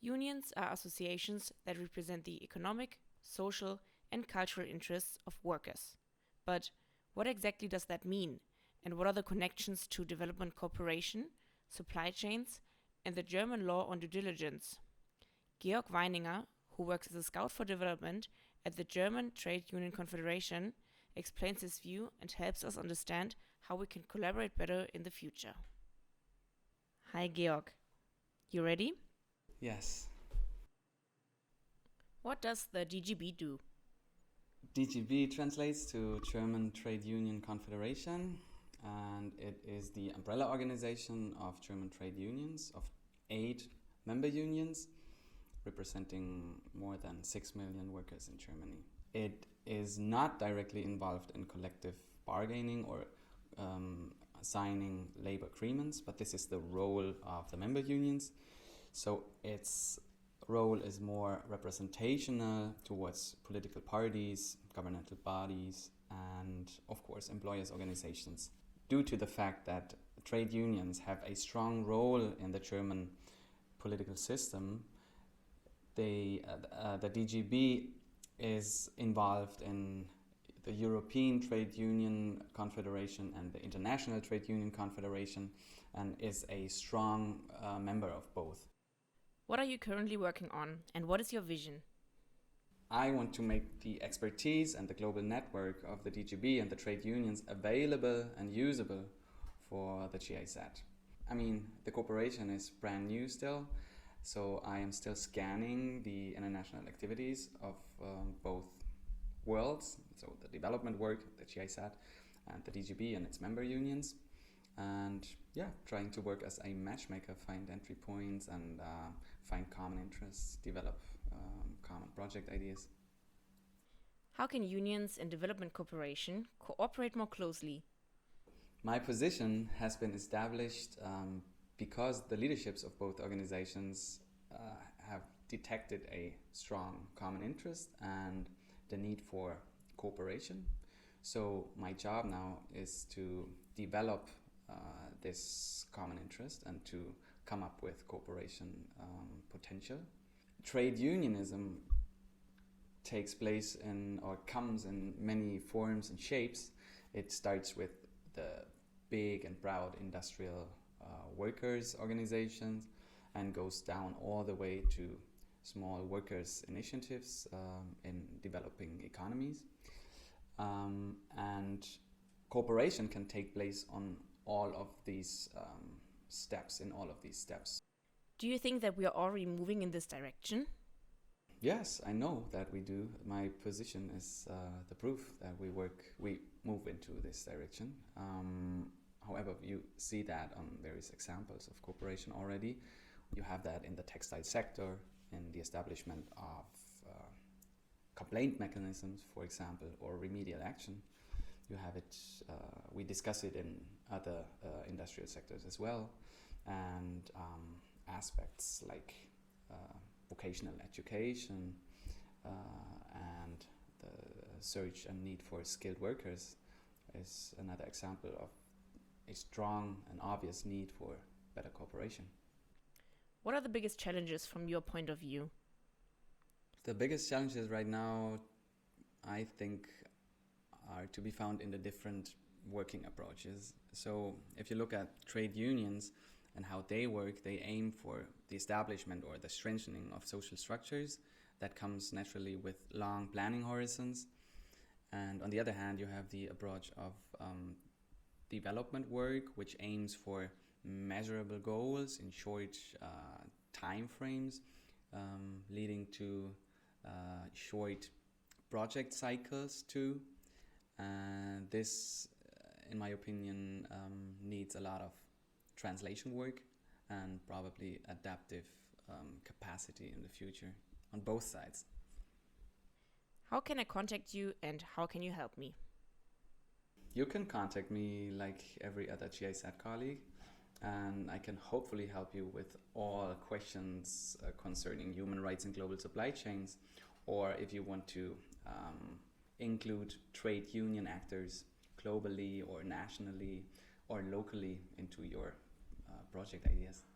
Unions are associations that represent the economic, social, and cultural interests of workers. But what exactly does that mean? And what are the connections to development cooperation, supply chains, and the German law on due diligence? Georg Weininger, who works as a scout for development at the German Trade Union Confereration, explains his view and helps us understand how we can collaborate better in the future. Hi Georg, you ready? Yes. What does the DGB do? DGB translates to German Trade Union Confederation, and it is the umbrella organization of German trade unions, of 8 member unions, representing more than 6 million workers in Germany. It is not directly involved in collective bargaining or signing labor agreements, but this is the role of the member unions. So its role is more representational towards political parties, governmental bodies, and of course employers' organizations. Due to the fact that trade unions have a strong role in the German political system, the DGB is involved in the European Trade Union Confederation and the International Trade Union Confederation, and is a strong member of both. What are you currently working on, and what is your vision? I want to make the expertise and the global network of the DGB and the trade unions available and usable for the GIZ. I mean, the cooperation is brand new still, so I am still scanning the international activities of both worlds, so the development work, the GIZ, and the DGB and its member unions. And trying to work as a matchmaker, find entry points and find common interests, develop common project ideas. How can unions and development cooperation cooperate more closely? My position has been established because the leaderships of both organizations have detected a strong common interest and the need for cooperation. So my job now is to develop this common interest and to come up with cooperation potential. Trade unionism takes place in, or comes in, many forms and shapes. It starts with the big and proud industrial workers' organizations and goes down all the way to small workers' initiatives in developing economies. And cooperation can take place on all of these steps, in all of these steps. Do you think that we are already moving in this direction? Yes, I know that we do. My position is the proof that we move into this direction. However, you see that on various examples of cooperation already. You have that in the textile sector, in the establishment of complaint mechanisms, for example, or remedial action. You have it, we discuss it in other industrial sectors as well, and aspects like vocational education and the search and need for skilled workers is another example of a strong and obvious need for better cooperation. What are the biggest challenges from your point of view? The biggest challenges right now, I think, are to be found in the different working approaches. So if you look at trade unions and how they work, they aim for the establishment or the strengthening of social structures. That comes naturally with long planning horizons. And on the other hand, you have the approach of development work, which aims for measurable goals in short time frames, leading to short project cycles too. And this, in my opinion, needs a lot of translation work and probably adaptive capacity in the future on both sides. How can I contact you and how can you help me? You can contact me like every other GIZ colleague, and I can hopefully help you with all questions concerning human rights and global supply chains, or if you want to include trade union actors globally or nationally or locally into your project ideas.